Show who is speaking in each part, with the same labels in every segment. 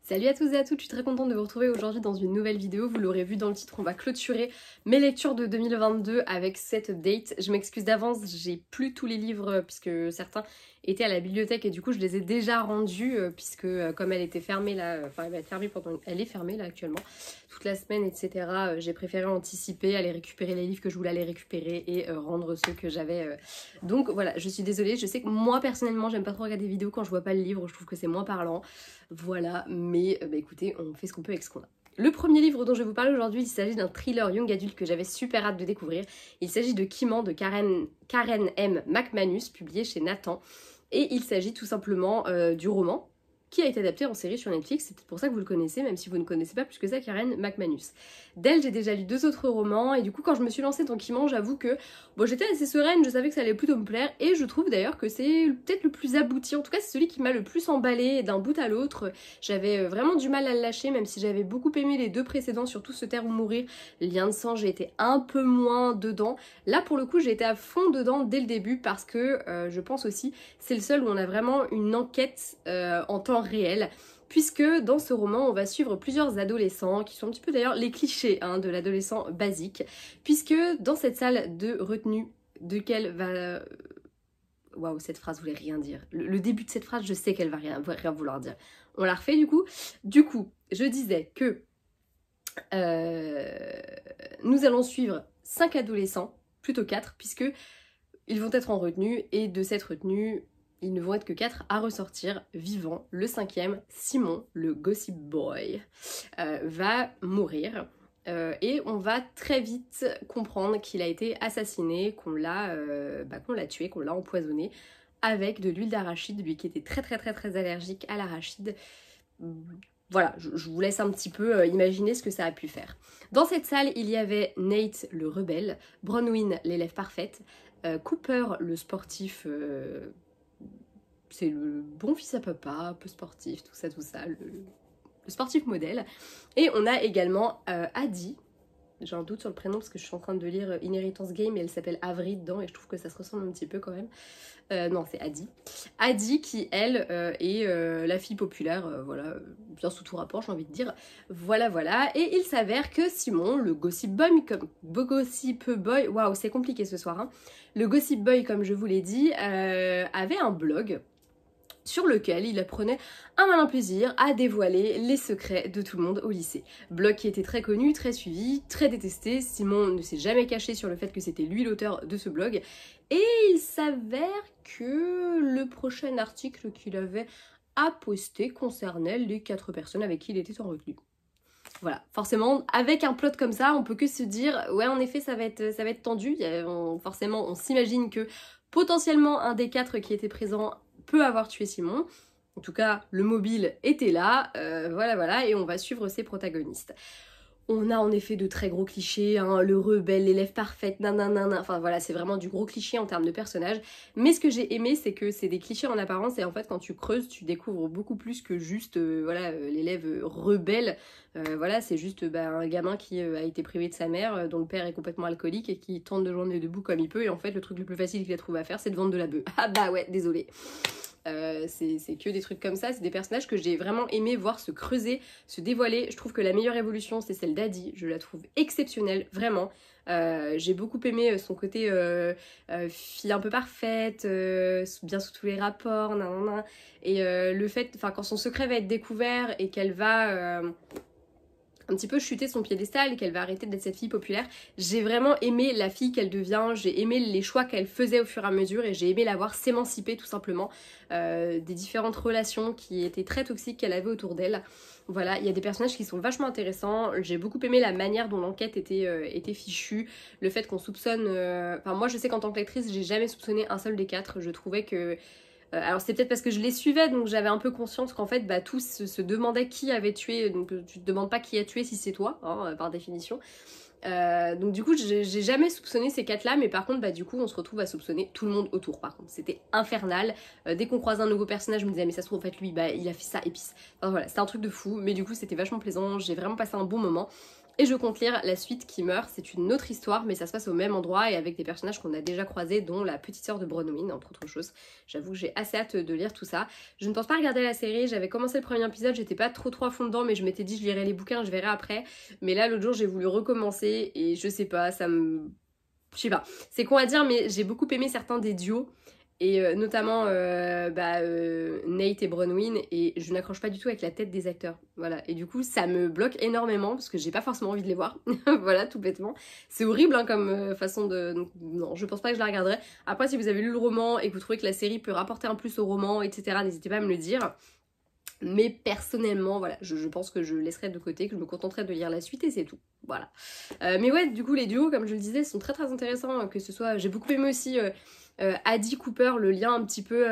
Speaker 1: Salut à tous et à toutes, je suis très contente de vous retrouver aujourd'hui dans une nouvelle vidéo. Vous l'aurez vu dans le titre, on va clôturer mes lectures de 2022 avec cette update. Je m'excuse d'avance, j'ai plus tous les livres puisque certains étaient à la bibliothèque et du coup je les ai déjà rendus puisque comme elle était fermée là, enfin elle va être fermée elle est fermée là actuellement, toute la semaine etc. J'ai préféré anticiper, aller récupérer les livres que je voulais aller récupérer et rendre ceux que j'avais. Donc voilà, je suis désolée, je sais que moi personnellement j'aime pas trop regarder des vidéos quand je vois pas le livre, je trouve que c'est moins parlant. Voilà, mais bah écoutez, on fait ce qu'on peut avec ce qu'on a. Le premier livre dont je vais vous parler aujourd'hui, il s'agit d'un thriller young adulte que j'avais super hâte de découvrir. Il s'agit de Kimon de Karen M. McManus, publié chez Nathan. Et il s'agit tout simplement du roman qui a été adapté en série sur Netflix. C'est peut-être pour ça que vous le connaissez, même si vous ne connaissez pas plus que ça Karen McManus. D'elle, j'ai déjà lu 2 autres romans, et du coup, quand je me suis lancée dans Kimon, j'avoue que bon, j'étais assez sereine, je savais que ça allait plutôt me plaire, et je trouve d'ailleurs que c'est peut-être le plus abouti. En tout cas, c'est celui qui m'a le plus emballé d'un bout à l'autre. J'avais vraiment du mal à le lâcher, même si j'avais beaucoup aimé les 2 précédents, surtout Se taire ou mourir. Lien de sang, j'ai été un peu moins dedans. Là, pour le coup, j'ai été à fond dedans dès le début, parce que je pense aussi c'est le seul où on a vraiment une enquête en temps réel, puisque dans ce roman on va suivre plusieurs adolescents qui sont un petit peu d'ailleurs les clichés de l'adolescent basique, puisque dans cette salle de retenue waouh, cette phrase voulait rien dire. Le début de cette phrase, je sais qu'elle va rien vouloir dire. On la refait du coup. Du coup, je disais que nous allons suivre 5 adolescents, plutôt 4, puisque ils vont être en retenue, et de cette retenue, ils ne vont être que 4 à ressortir vivants. Le 5e, Simon, le gossip boy, va mourir. Et on va très vite comprendre qu'il a été assassiné, qu'on l'a tué, qu'on l'a empoisonné avec de l'huile d'arachide, lui qui était très allergique à l'arachide. Voilà, je vous laisse un petit peu imaginer ce que ça a pu faire. Dans cette salle, il y avait Nate, le rebelle, Bronwyn, l'élève parfaite, Cooper, le sportif, c'est le bon fils à papa, un peu sportif, tout ça, le sportif modèle. Et on a également Addie. J'ai un doute sur le prénom parce que je suis en train de lire Inheritance Game et elle s'appelle Avery dedans et je trouve que ça se ressemble un petit peu quand même. Non, c'est Addie. Addie qui, elle, est la fille populaire, voilà, bien sous tout rapport, j'ai envie de dire. Voilà. Et il s'avère que Simon, le gossip boy, waouh, c'est compliqué ce soir, hein. Le gossip boy, comme je vous l'ai dit, avait un blog sur lequel il apprenait un malin plaisir à dévoiler les secrets de tout le monde au lycée. Blog qui était très connu, très suivi, très détesté. Simon ne s'est jamais caché sur le fait que c'était lui l'auteur de ce blog. Et il s'avère que le prochain article qu'il avait à poster concernait les 4 personnes avec qui il était en retenue. Voilà, forcément, avec un plot comme ça, on peut que se dire, ouais, en effet, ça va être tendu. Forcément, on s'imagine que potentiellement un des 4 qui était présent peut avoir tué Simon. En tout cas, le mobile était là, voilà, et on va suivre ses protagonistes. On a en effet de très gros clichés, le rebelle, l'élève parfaite, nanana, enfin voilà, c'est vraiment du gros cliché en termes de personnages. Mais ce que j'ai aimé, c'est que c'est des clichés en apparence, et en fait quand tu creuses, tu découvres beaucoup plus que juste l'élève rebelle. Voilà, c'est juste un gamin qui a été privé de sa mère, dont le père est complètement alcoolique et qui tente de joindre debout comme il peut, et en fait le truc le plus facile qu'il a trouvé à faire, c'est de vendre de la bœuf. Ah bah ouais, désolé. C'est que des trucs comme ça, c'est des personnages que j'ai vraiment aimé voir se creuser, se dévoiler. Je trouve que la meilleure évolution c'est celle d'Addie, je la trouve exceptionnelle, vraiment. J'ai beaucoup aimé son côté fille un peu parfaite, bien sous tous les rapports, nanana. Et le fait, enfin quand son secret va être découvert et qu'elle va un petit peu chuter son piédestal et qu'elle va arrêter d'être cette fille populaire, j'ai vraiment aimé la fille qu'elle devient, j'ai aimé les choix qu'elle faisait au fur et à mesure, et j'ai aimé la voir s'émanciper tout simplement des différentes relations qui étaient très toxiques qu'elle avait autour d'elle. Voilà, il y a des personnages qui sont vachement intéressants, j'ai beaucoup aimé la manière dont l'enquête était fichue, le fait qu'on soupçonne... Enfin moi je sais qu'en tant que lectrice, j'ai jamais soupçonné un seul des 4, je trouvais que... alors c'est peut-être parce que je les suivais, donc j'avais un peu conscience qu'en fait tous se demandaient qui avait tué, donc tu te demandes pas qui a tué si c'est toi, par définition. Donc du coup j'ai jamais soupçonné ces 4 là, mais par contre du coup on se retrouve à soupçonner tout le monde autour. Par contre c'était infernal, dès qu'on croisait un nouveau personnage je me disais mais ça se trouve en fait lui il a fait ça et puis enfin voilà, c'était un truc de fou, mais du coup c'était vachement plaisant, j'ai vraiment passé un bon moment. Et je compte lire la suite qui meurt, c'est une autre histoire mais ça se passe au même endroit et avec des personnages qu'on a déjà croisés dont la petite sœur de Bronwyn entre autres choses. J'avoue que j'ai assez hâte de lire tout ça. Je ne pense pas regarder la série, j'avais commencé le premier épisode, j'étais pas trop à fond dedans mais je m'étais dit je lirai les bouquins, je verrai après. Mais là l'autre jour j'ai voulu recommencer et je sais pas, ça me... Je sais pas, c'est con à dire mais j'ai beaucoup aimé certains des duos. Et notamment Nate et Bronwyn et je n'accroche pas du tout avec la tête des acteurs, voilà, et du coup ça me bloque énormément parce que j'ai pas forcément envie de les voir. Voilà, tout bêtement, c'est horrible hein, comme façon de... Donc, non, je pense pas que je la regarderai. Après si vous avez lu le roman et que vous trouvez que la série peut rapporter un plus au roman etc, n'hésitez pas à me le dire. Mais personnellement, voilà, je pense que je laisserai de côté, que je me contenterai de lire la suite et c'est tout. Voilà. Mais ouais, du coup, les duos, comme je le disais, sont très intéressants. Que ce soit, j'ai beaucoup aimé aussi Addie Cooper, le lien un petit peu,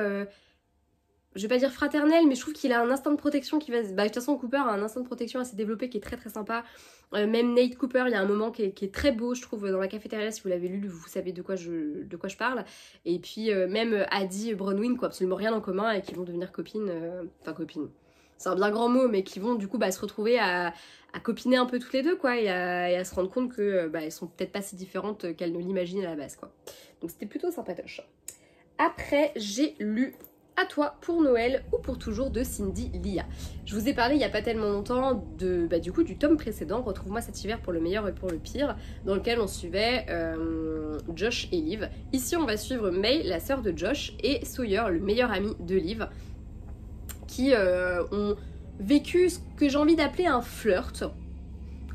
Speaker 1: je vais pas dire fraternel, mais je trouve qu'il a un instinct de protection qui va... Bah, de toute façon, Cooper a un instinct de protection assez développé qui est très sympa. Même Nate Cooper, il y a un moment qui est très beau, je trouve, dans la cafétéria. Si vous l'avez lu, vous savez de quoi je parle. Et puis, même Addie et Bronwyn, quoi, absolument rien en commun et qui vont devenir copines. Enfin, copines. C'est un bien grand mot, mais qui vont du coup se retrouver à copiner un peu toutes les deux, quoi, et à se rendre compte que elles sont peut-être pas si différentes qu'elles ne l'imaginaient à la base, quoi. Donc c'était plutôt sympatoche. Après, j'ai lu À toi pour Noël ou pour toujours de Cindy Lia. Je vous ai parlé il n'y a pas tellement longtemps de, du coup du tome précédent, Retrouve-moi cet hiver pour le meilleur et pour le pire, dans lequel on suivait Josh et Liv. Ici on va suivre May, la sœur de Josh, et Sawyer, le meilleur ami de Liv, qui ont vécu ce que j'ai envie d'appeler un flirt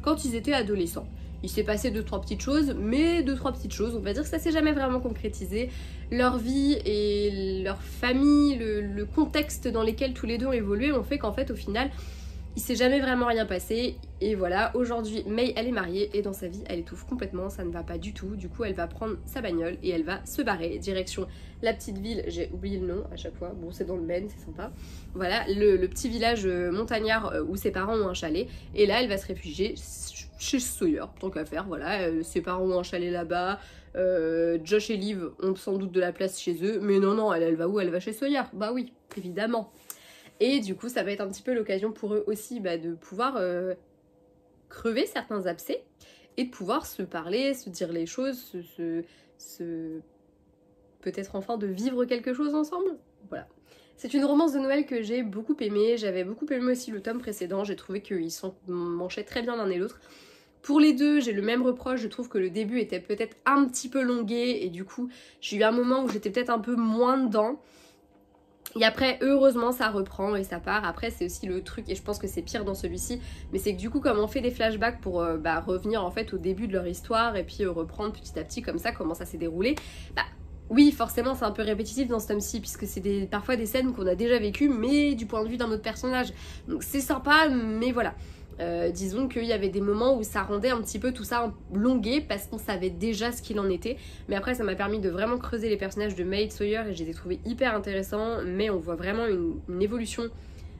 Speaker 1: quand ils étaient adolescents. Il s'est passé 2-3 petites choses, mais 2-3 petites choses, on va dire que ça s'est jamais vraiment concrétisé. Leur vie et leur famille, le contexte dans lequel tous les deux ont évolué ont fait qu'en fait au final il s'est jamais vraiment rien passé. Et voilà, aujourd'hui May elle est mariée et dans sa vie elle étouffe complètement, ça ne va pas du tout. Du coup elle va prendre sa bagnole et elle va se barrer direction la petite ville, j'ai oublié le nom à chaque fois, bon c'est dans le Maine, c'est sympa. Voilà, le petit village montagnard où ses parents ont un chalet. Et là elle va se réfugier chez Sawyer, tant qu'à faire, voilà, ses parents ont un chalet là-bas, Josh et Liv ont sans doute de la place chez eux, mais non, elle va où? Elle va chez Sawyer, bah oui, évidemment. Et du coup, ça va être un petit peu l'occasion pour eux aussi de pouvoir crever certains abcès et de pouvoir se parler, se dire les choses, peut-être enfin de vivre quelque chose ensemble, voilà. C'est une romance de Noël que j'ai beaucoup aimée, j'avais beaucoup aimé aussi le tome précédent, j'ai trouvé qu'ils s'emmanchaient très bien l'un et l'autre. Pour les deux, j'ai le même reproche, je trouve que le début était peut-être un petit peu longué et du coup, j'ai eu un moment où j'étais peut-être un peu moins dedans. Et après, heureusement, ça reprend et ça part. Après, c'est aussi le truc, et je pense que c'est pire dans celui-ci, mais c'est que du coup, comme on fait des flashbacks pour revenir en fait au début de leur histoire et puis reprendre petit à petit comme ça, comment ça s'est déroulé, oui, forcément, c'est un peu répétitif dans ce tome-ci, puisque c'est parfois des scènes qu'on a déjà vécues, mais du point de vue d'un autre personnage. Donc c'est sympa, mais voilà. Disons qu'il y avait des moments où ça rendait un petit peu tout ça longué, parce qu'on savait déjà ce qu'il en était. Mais après, ça m'a permis de vraiment creuser les personnages de May et de Sawyer, et je les ai trouvés hyper intéressants, mais on voit vraiment une évolution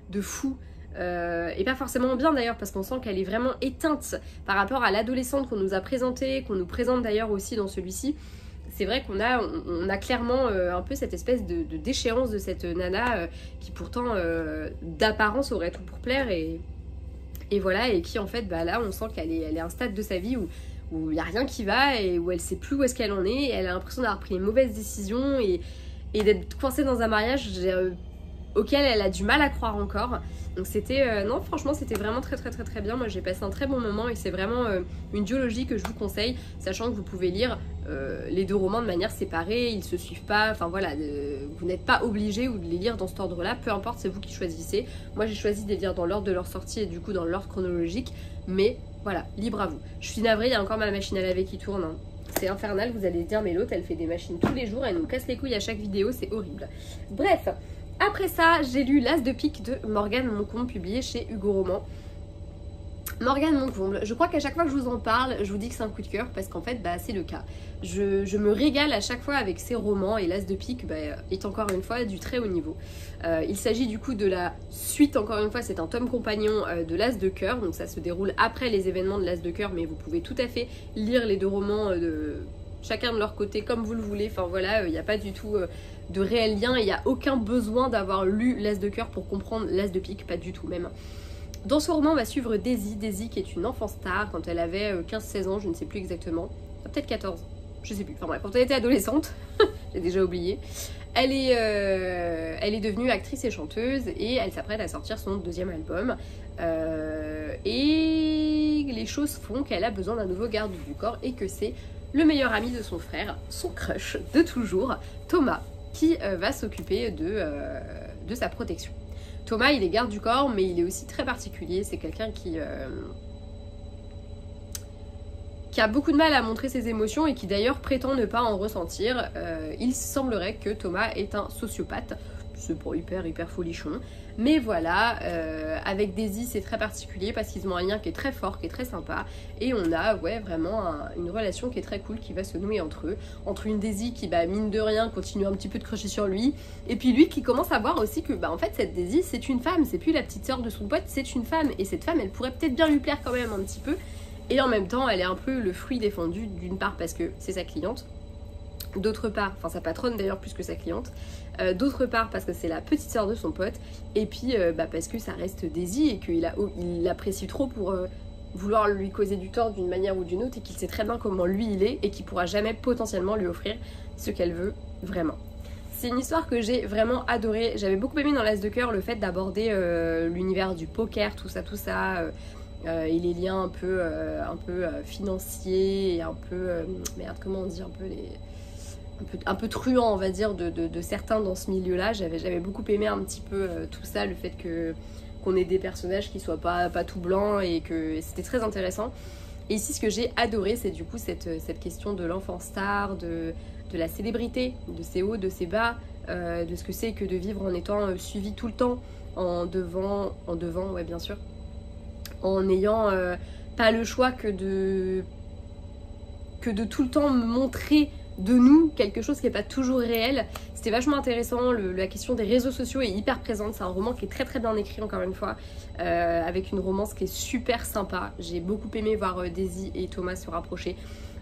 Speaker 1: de fou. Et pas forcément bien d'ailleurs, parce qu'on sent qu'elle est vraiment éteinte par rapport à l'adolescente qu'on nous a présentée, qu'on nous présente d'ailleurs aussi dans celui-ci. C'est vrai qu'on a clairement un peu cette espèce de déchéance de cette nana qui pourtant d'apparence aurait tout pour plaire et voilà, et qui en fait là on sent qu'elle est à un stade de sa vie où il n'y a rien qui va et où elle sait plus où est-ce qu'elle en est, et elle a l'impression d'avoir pris les mauvaises décisions et d'être coincée dans un mariage auquel elle a du mal à croire encore. Donc c'était, non franchement c'était vraiment très bien, moi j'ai passé un très bon moment et c'est vraiment une duologie que je vous conseille, sachant que vous pouvez lire les deux romans de manière séparée, ils se suivent pas, enfin voilà, vous n'êtes pas obligé ou de les lire dans cet ordre là, peu importe, c'est vous qui choisissez. Moi j'ai choisi de les lire dans l'ordre de leur sortie et du coup dans l'ordre chronologique, mais voilà, libre à vous. Je suis navrée, il y a encore ma machine à laver qui tourne, hein. C'est infernal, vous allez dire mais l'autre elle fait des machines tous les jours, elle nous casse les couilles à chaque vidéo, c'est horrible. Bref, après ça, j'ai lu L'As de pique de Morgane Moncomble, publié chez Hugo Roman. Morgane Moncomble, je crois qu'à chaque fois que je vous en parle, je vous dis que c'est un coup de cœur parce qu'en fait, c'est le cas. Je me régale à chaque fois avec ces romans et L'As de pique est encore une fois du très haut niveau. Il s'agit du coup de la suite, encore une fois, c'est un tome compagnon de L'As de cœur, donc ça se déroule après les événements de L'As de cœur, mais vous pouvez tout à fait lire les deux romans chacun de leur côté comme vous le voulez, enfin voilà, il n'y a pas du tout de réel lien, il n'y a aucun besoin d'avoir lu L'As de cœur pour comprendre L'As de pique, pas du tout même. Dans ce roman, on va suivre Daisy qui est une enfant star quand elle avait 15-16 ans, je ne sais plus exactement, peut-être 14, je sais plus, enfin bref, quand elle était adolescente, j'ai déjà oublié. Elle est devenue actrice et chanteuse et elle s'apprête à sortir son 2e album. Et les choses font qu'elle a besoin d'un nouveau garde du corps et que c'est le meilleur ami de son frère, son crush de toujours, Thomas, qui va s'occuper de sa protection. Thomas, il est garde du corps, mais il est aussi très particulier. C'est quelqu'un qui a beaucoup de mal à montrer ses émotions et qui d'ailleurs prétend ne pas en ressentir. Il semblerait que Thomas est un sociopathe. C'est pas hyper folichon. Mais voilà, avec Daisy c'est très particulier parce qu'ils ont un lien qui est très fort, qui est très sympa. Et on a vraiment une relation qui est très cool qui va se nouer entre eux. Entre une Daisy qui mine de rien continue un petit peu de crusher sur lui. Et puis lui qui commence à voir aussi que en fait cette Daisy c'est une femme. C'est plus la petite sœur de son pote, c'est une femme. Et cette femme elle pourrait peut-être bien lui plaire quand même un petit peu. Et en même temps elle est un peu le fruit défendu d'une part parce que c'est sa cliente. D'autre part, enfin sa patronne d'ailleurs plus que sa cliente, d'autre part parce que c'est la petite sœur de son pote, et puis parce que ça reste Daisy et qu'il l'apprécie trop pour vouloir lui causer du tort d'une manière ou d'une autre et qu'il sait très bien comment lui il est et qu'il pourra jamais potentiellement lui offrir ce qu'elle veut vraiment. C'est une histoire que j'ai vraiment adorée, j'avais beaucoup aimé dans l'As de cœur le fait d'aborder l'univers du poker, tout ça, et les liens un peu financiers et un peu, merde comment on dit, un peu truand on va dire de certains dans ce milieu là. J'avais beaucoup aimé un petit peu tout ça, le fait qu'on ait des personnages qui soient pas tout blancs et que c'était très intéressant. Et ici ce que j'ai adoré c'est du coup cette question de l'enfant star, de la célébrité, de ses hauts, de ses bas, de ce que c'est que de vivre en étant suivi tout le temps, en devant ouais bien sûr, en n'ayant pas le choix que de tout le temps montrer de nous quelque chose qui n'est pas toujours réel. C'était vachement intéressant, la question des réseaux sociaux est hyper présente, c'est un roman qui est très très bien écrit encore une fois, avec une romance qui est super sympa. J'ai beaucoup aimé voir Daisy et Thomas se rapprocher,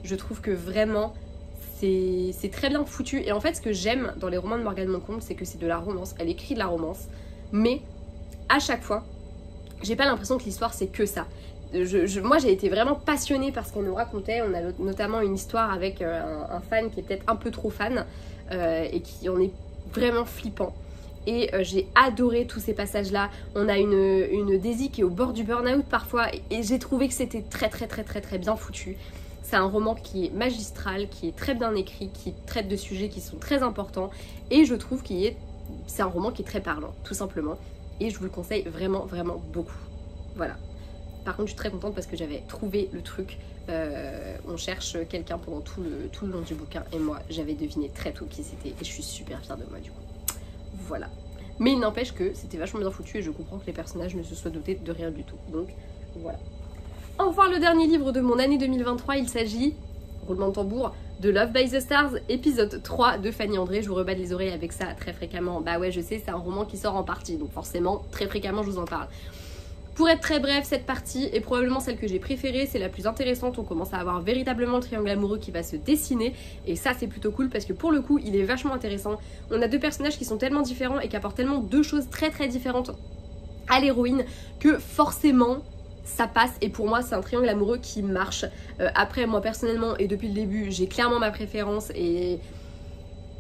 Speaker 1: je trouve que vraiment c'est très bien foutu. Et en fait ce que j'aime dans les romans de Morgane Moncomble c'est que c'est de la romance, elle écrit de la romance, mais à chaque fois j'ai pas l'impression que l'histoire c'est que ça. Moi j'ai été vraiment passionnée par ce qu'on nous racontait. On a notamment une histoire avec un fan qui est peut-être un peu trop fan et qui en est vraiment flippant. Et j'ai adoré tous ces passages là. On a une Daisy qui est au bord du burn-out parfois et j'ai trouvé que c'était très bien foutu. C'est un roman qui est magistral, qui est très bien écrit, qui traite de sujets qui sont très importants et je trouve c'est un roman qui est très parlant tout simplement et je vous le conseille vraiment beaucoup. Voilà. Par contre je suis très contente parce que j'avais trouvé le truc, on cherche quelqu'un pendant tout le long du bouquin et moi j'avais deviné très tôt qui c'était et je suis super fière de moi du coup. Voilà. Mais il n'empêche que c'était vachement bien foutu et je comprends que les personnages ne se soient dotés de rien du tout. Donc voilà. Enfin le dernier livre de mon année 2023, il s'agit, roulement de tambour, de Love by the Stars, épisode 3 de Fanny André. Je vous rebats les oreilles avec ça très fréquemment. Bah ouais je sais, c'est un roman qui sort en partie donc forcément très fréquemment je vous en parle. Pour être très bref, cette partie est probablement celle que j'ai préférée, c'est la plus intéressante, on commence à avoir véritablement le triangle amoureux qui va se dessiner et ça c'est plutôt cool parce que pour le coup il est vachement intéressant. On a deux personnages qui sont tellement différents et qui apportent tellement deux choses très différentes à l'héroïne que forcément ça passe et pour moi c'est un triangle amoureux qui marche. Après moi personnellement et depuis le début j'ai clairement ma préférence et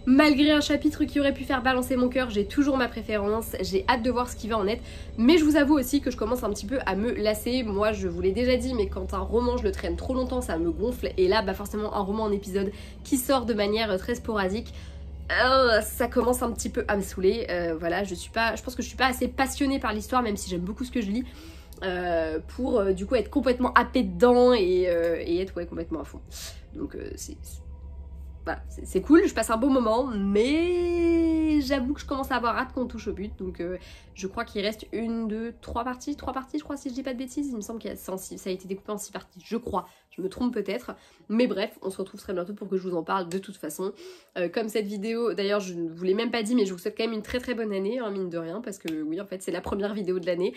Speaker 1: malgré un chapitre qui aurait pu faire balancer mon cœur, j'ai toujours ma préférence, j'ai hâte de voir ce qui va en être. Mais je vous avoue aussi que je commence un petit peu à me lasser. Moi je vous l'ai déjà dit, mais quand un roman je le traîne trop longtemps, ça me gonfle. Et là, forcément un roman en épisode qui sort de manière très sporadique, ça commence un petit peu à me saouler. Voilà, je pense que je suis pas assez passionnée par l'histoire, même si j'aime beaucoup ce que je lis. Pour du coup être complètement happée dedans et être complètement à fond. Donc voilà, c'est cool, je passe un beau moment, mais j'avoue que je commence à avoir hâte qu'on touche au but. Donc je crois qu'il reste 1, 2, 3 parties, je crois si je dis pas de bêtises. Il me semble que ça a été découpé en 6 parties, je crois, je me trompe peut-être. Mais bref, on se retrouve très bientôt pour que je vous en parle de toute façon. Comme cette vidéo, d'ailleurs je ne vous l'ai même pas dit, mais je vous souhaite quand même une très bonne année, hein, mine de rien, parce que oui en fait c'est la première vidéo de l'année.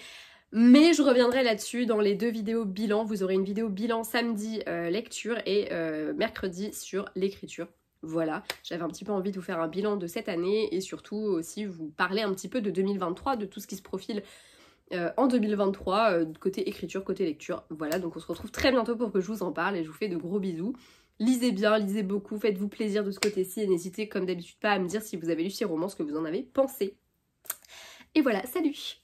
Speaker 1: Mais je reviendrai là-dessus dans les 2 vidéos bilan. Vous aurez une vidéo bilan samedi lecture et mercredi sur l'écriture. Voilà, j'avais un petit peu envie de vous faire un bilan de cette année et surtout aussi vous parler un petit peu de 2023, de tout ce qui se profile en 2023, côté écriture, côté lecture. Voilà, donc on se retrouve très bientôt pour que je vous en parle et je vous fais de gros bisous. Lisez bien, lisez beaucoup, faites-vous plaisir de ce côté-ci et n'hésitez comme d'habitude pas à me dire si vous avez lu ces romans, ce que vous en avez pensé. Et voilà, salut!